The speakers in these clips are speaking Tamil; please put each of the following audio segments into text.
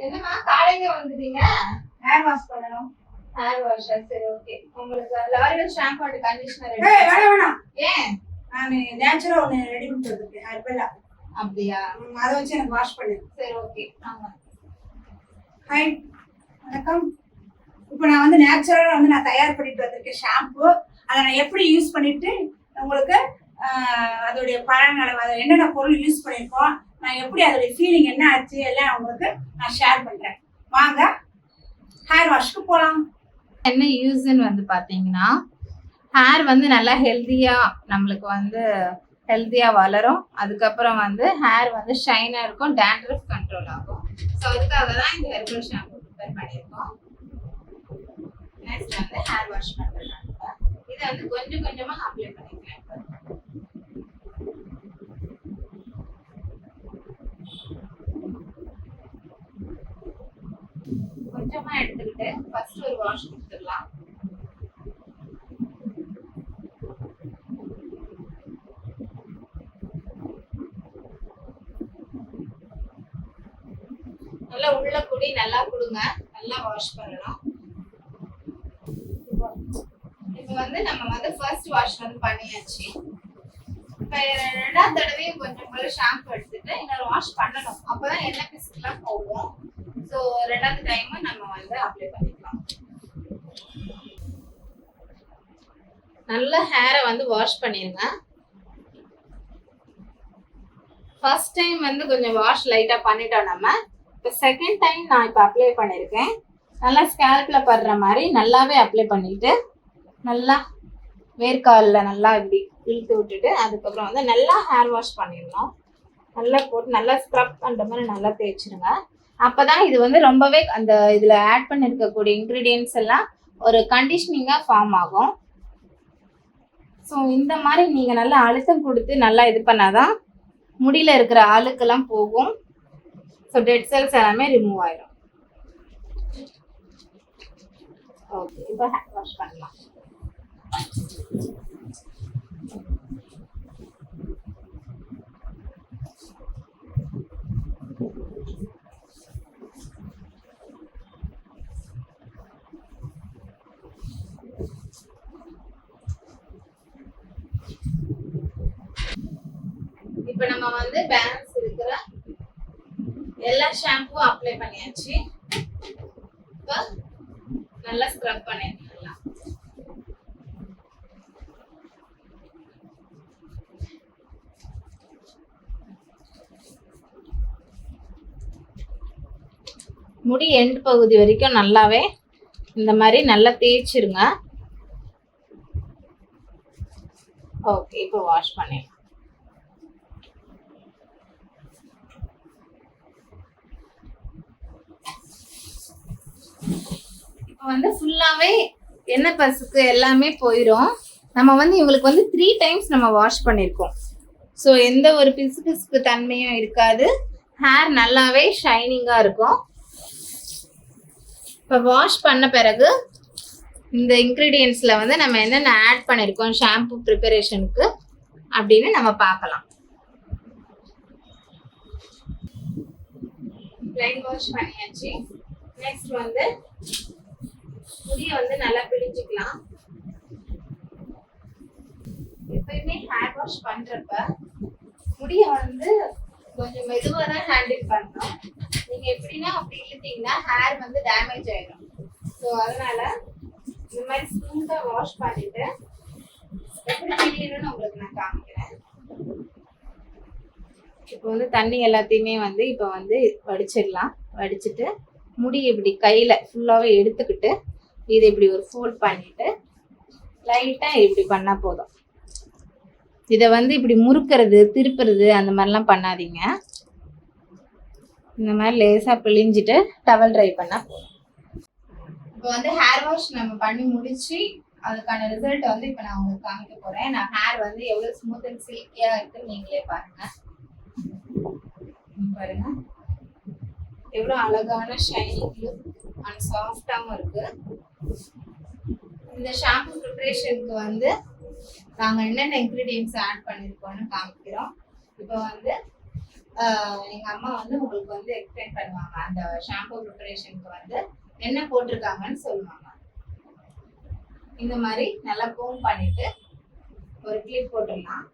என்னமா காலையில வந்துட்டீங்க? ஹேர் வாஷ் பண்ணணும். ஹேர் வாஷ் சரி ஓகே. உங்களுக்கு லாரியல் ஷாம்பு அண்ட் கண்டிஷனர் வேணாம். ஏன்? நான் நேச்சுரலா ஒன்னு ரெடி பண்ணி வச்சிருக்கேன் ஹெர்பலா. அப்படியா? அத வச்சு எனக்கு வாஷ் பண்ணு. சரி ஓகே. ஆமா. ஹாய். வணக்கம். இப்போ நான் வந்து நேச்சுரலா வந்து நான் தயார் பண்ணிட்டு வந்திருக்கேன் ஷாம்பு. அதை நான் எப்படி யூஸ் பண்ணிட்டு உங்களுக்கு அதோடைய பலன்களை அதை என்னென்ன பொருள் யூஸ் பண்ணியிருக்கோம், நான் எப்படி அதோடைய ஃபீலிங் என்ன ஆச்சு எல்லாம் உங்களுக்கு நான் ஷேர் பண்ணுறேன். வாங்க ஹேர் வாஷ்க்கு போகலாம். என்ன யூஸ்ன்னு வந்து பார்த்தீங்கன்னா, ஹேர் வந்து நல்லா நம்மளுக்கு வந்து ஹெல்த்தியாக வளரும். அதுக்கப்புறம் வந்து ஹேர் வந்து ஷைனாக இருக்கும், டேண்ட்ரஃப் கண்ட்ரோல் ஆகும். ஸோ அதுக்காக தான் இந்த ஹெர்பல் ஷாம்பு ப்ரிப்பேர் பண்ணியிருக்கோம். நெக்ஸ்ட் வந்து ஹேர் வாஷ் பண்ணுறேன். இதை வந்து கொஞ்சம் கொஞ்சமாக அப்ளை பண்ணிக்கலாம். கொஞ்சமா எடுத்துக்கிட்டு ஃபர்ஸ்ட் ஒரு வாஷ் கொடுத்துடலாம். நல்லா உள்ள குடி நல்லா கொடுங்க. நல்லா வாஷ் பண்ணணும். இப்போ வந்து நம்ம வந்து ஃபர்ஸ்ட் வாஷ் வந்து பண்ணியாச்சு. இப்போ ரெண்டாவது தடவையும் கொஞ்சம் போல ஷாம்பு எடுத்துட்டு இன்னொரு வாஷ் பண்ணணும். அப்போதான் எண்ணெய் பிசுக்குலாம் போகும். ஸோ ரெண்டாவது டைம் நம்ம வந்து அப்ளை பண்ணிக்கலாம். நல்ல ஹேரை வந்து வாஷ் பண்ணிருங்க. ஃபர்ஸ்ட் டைம் வந்து கொஞ்சம் வாஷ் லைட்டா பண்ணிட்டோம் நம்ம. இப்போ செகண்ட் டைம் நான் இப்போ அப்ளை பண்ணியிருக்கேன். நல்லா ஸ்கேல்ப்ல படுற மாதிரி நல்லாவே அப்ளை பண்ணிட்டு நல்லா வேர்க்காலில் நல்லா இப்படி இழுத்து விட்டுட்டு அதுக்கப்புறம் வந்து நல்லா ஹேர் வாஷ் பண்ணிடணும். நல்லா போட்டு நல்லா ஸ்க்ரப் பண்ணுற மாதிரி நல்லா தேய்ச்சிருங்க. அப்போதான் இது வந்து ரொம்பவே அந்த இதில் ஆட் பண்ணியிருக்கக்கூடிய இன்க்ரீடியன்ட்ஸ் எல்லாம் ஒரு கண்டிஷனிங்காக ஃபார்ம் ஆகும். ஸோ இந்த மாதிரி நீங்கள் நல்லா அழுத்தம் கொடுத்து நல்லா இது பண்ணாதான் முடியில் இருக்கிற அழுக்கெல்லாம் போகும். ஸோ டெட் செல்ஸ் எல்லாமே ரிமூவ் ஆயிடும். ஓகே, இப்போ ஹேர் வாஷ் பண்ணலாம். இப்போ நம்ம வந்து பேலன்ஸ் இருக்கிற எல்லா ஷாம்புவும் அப்ளை பண்ணியாச்சு. இப்போ நல்லா ஸ்க்ரப் பண்ணிடலாம். முடி எண்ட் பகுதி வரைக்கும் நல்லாவே இந்த மாதிரி நல்லா தேய்ச்சிருங்க. ஓகே, இப்போ வாஷ் பண்ணிடலாம். இப்போ வந்து ஃபுல்லாவே எண்ணெய் பசுக்கு எல்லாமே போயிடும். நம்ம வந்து இவங்களுக்கு வந்து 3 டைம்ஸ் நம்ம வாஷ் பண்ணியிருக்கோம். ஸோ எந்த ஒரு பிசு பிசுப்பு தன்மையும் இருக்காது. ஹேர் நல்லாவே ஷைனிங்காக இருக்கும். இப்போ வாஷ் பண்ண பிறகு இந்த இன்க்ரீடியன்ஸில் வந்து நம்ம என்னென்ன ஆட் பண்ணியிருக்கோம் ஷாம்பு ப்ரிப்பரேஷனுக்கு அப்படின்னு நம்ம பார்க்கலாம். ப்ளைன் வாஷ் பண்ணியாச்சு. நெக்ஸ்ட் வந்து முடியை வந்து நல்லா பிழிஞ்சிக்கலாம். எப்பயுமே ஹேர் வாஷ் பண்றப்ப முடியை வந்து கொஞ்சம் மெதுவாக தான் ஹேண்டில் பண்ணணும். நீங்க எப்படின்னா அப்படி இழுத்தீங்கன்னா ஹேர் வந்து டேமேஜ் ஆயிடும். ஸோ அதனால இந்த மாதிரி ஸ்மூத்தா வாஷ் பண்ணிட்டு எப்படி பிழியணும்னு உங்களுக்கு நான் காமிக்கிறேன். இப்போ வந்து தண்ணி எல்லாத்தையுமே வந்து இப்போ வந்து வடிச்சிடலாம். வடிச்சிட்டு முடி இப்படி கையில் ஃபுல்லாகவே எடுத்துக்கிட்டு இதை இப்படி ஒரு ஃபோல்ட் பண்ணிட்டு லைட்டாக இப்படி பண்ணால் போதும். இதை வந்து இப்படி முறுக்கிறது திருப்புறது அந்த மாதிரிலாம் பண்ணாதீங்க. இந்த மாதிரி லேசாக பிழிஞ்சிட்டு டவல் ட்ரை பண்ணால் போதும். இப்போ வந்து ஹேர் வாஷ் நம்ம பண்ணி முடிச்சு அதுக்கான ரிசல்ட் வந்து இப்போ நான் உங்களுக்கு காமிக்க போகிறேன். நான் ஹேர் வந்து எவ்வளோ ஸ்மூத் அண்ட் சில்கியாக இருக்குன்னு நீங்களே பாருங்கள். பாருங்க எவ்வளோ அழகான ஷைனிங் லுக் அண்ட் சாஃப்டாகவும் இருக்கு. இந்த ஷாம்பு ப்ரிப்பரேஷனுக்கு வந்து நாங்கள் என்னென்ன இன்க்ரீடியன்ஸ் ஆட் பண்ணியிருக்கோம்னு காமிக்கிறோம். இப்போ வந்து எங்க அம்மா வந்து உங்களுக்கு வந்து எக்ஸ்பிளைன் பண்ணுவாங்க. அந்த ஷாம்பு ப்ரிப்பரேஷனுக்கு வந்து என்ன போட்டிருக்காங்கன்னு சொல்லுவாங்க. இந்த மாதிரி நல்லா கோம் பண்ணிட்டு ஒரு கிளிப் போட்டுடலாம்.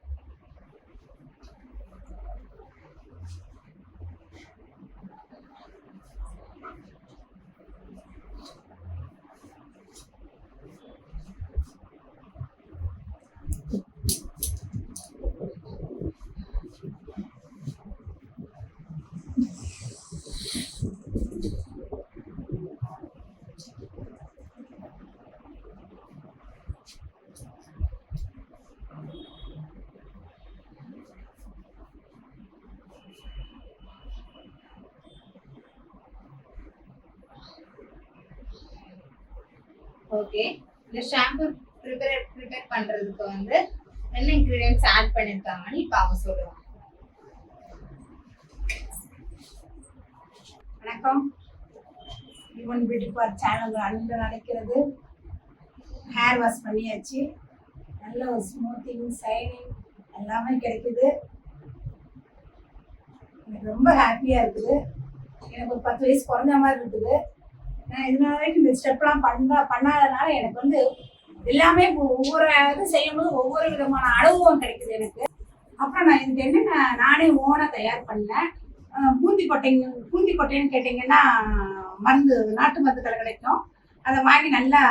ஓகே, இந்த ஷாம்பு ப்ரிப்பேர் பண்றதுக்கு வந்து என்ன இன்கிரிடியன்ட்ஸ் ஆட் பண்ணிருக்காங்கன்னு இப்ப அவங்க சொல்லுவாங்க. வணக்கம், யுவன் பியூட்டி பார்லர் சேனல் அன்பு நினைக்கிறது. ஹேர் வாஷ் பண்ணியாச்சு, நல்ல ஒரு ஸ்மூத்திங் ஷைனிங் எல்லாமே கிடைக்குது. எனக்கு ரொம்ப ஹாப்பியாக இருக்குது. எனக்கு ஒரு 10 வயசு குறைஞ்ச மாதிரி இருக்குது. நான் இதனால வரைக்கும் இந்த ஸ்டெப்லாம் பண்ணாதனால எனக்கு வந்து எல்லாமே ஒவ்வொரு இது செய்யும்போது ஒவ்வொரு விதமான அனுபவம் கிடைக்குது எனக்கு. அப்புறம் நான் இதுக்கு என்ன நானே ஓனாக தயார் பண்ணேன். பூந்தி கொட்டைன்னு கேட்டிங்கன்னா மருந்து, நாட்டு மருந்து கடை கிடைக்கும். அதை வாங்கி நல்லா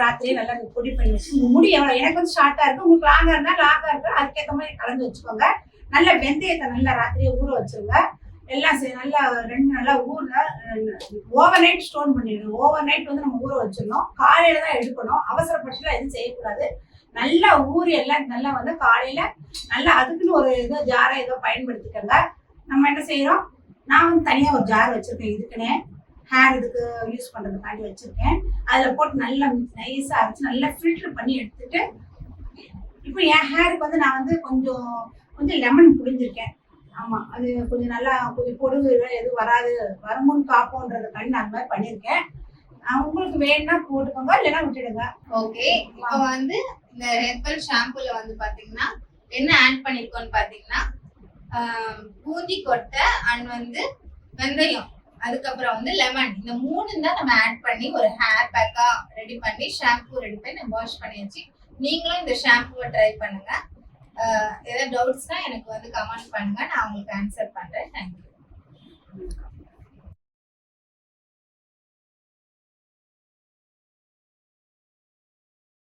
ராத்திரியே நல்லா பொடி பண்ணி வச்சு, முடி எவ்வளோ எனக்கு வந்து ஷார்ட்டாக இருக்குது, உங்களுக்கு லாங்காக இருந்தால் அதுக்கேற்ற மாதிரி கலந்து வச்சுக்கோங்க. நல்ல வெந்தயத்தை நல்லா ராத்திரியே ஊற வச்சுருங்க. எல்லாம் நல்லா 2 நல்லா ஓவர் நைட் ஸ்டோன் பண்ணிடணும். ஓவர் நைட் வந்து நம்ம ஊற வச்சிடணும். காலையில தான் எடுக்கணும். அவசரப்பட்டுலாம் எதுவும் செய்யக்கூடாது. நல்லா ஊறி எல்லாம் நல்லா வந்து காலையில நல்லா அதுக்குன்னு ஒரு ஜாரை பயன்படுத்திக்கோங்க. நம்ம என்ன செய்யறோம், நான் வந்து தனியாக ஒரு ஜார் வச்சிருக்கேன். இதுக்குன்னு ஹேர் இதுக்கு யூஸ் பண்றதுக்காண்டி வச்சிருக்கேன். அதில் போட்டு நல்லா நைஸாக அரைச்சு நல்லா ஃபில்டர் பண்ணி எடுத்துட்டு, இப்போ என் ஹேருக்கு வந்து நான் வந்து கொஞ்சம் லெமன் புழிஞ்சிருக்கேன். ஆமாம், அது கொஞ்சம் நல்லா கொஞ்சம் பொடுகு எதுவும் வராது, வருமுன் காப்போன்றதுக்காண்டி நான் அந்த மாதிரி பண்ணியிருக்கேன். உங்களுக்கு வேணும்னா போட்டுக்கோங்க, இல்லைன்னா விட்டுடுங்க. ஓகே, இப்போ வந்து இந்த ஹெர்பல் ஷாம்புல வந்து பாத்தீங்கன்னா என்ன ஆட் பண்ணிருக்கோம்னு பாத்தீங்கன்னா பூந்தி கொட்டை அண்ட் வந்து வெந்தயம், அதுக்கப்புறம் வந்து லெமன், இந்த 3 தான் நம்ம ஆட் பண்ணி ஒரு ஹேர் பேக்கா ரெடி பண்ணி ஷாம்பு ரெடி பண்ணி நம்ம வாஷ் பண்ணியாச்சு. நீங்களும் இந்த ஷாம்புவை ட்ரை பண்ணுங்க. ஏதாவது டவுட்ஸ்னா எனக்கு வந்து கமெண்ட் பண்ணுங்க, நான் உங்களுக்கு ஆன்சர் பண்றேன். தேங்க்யூ.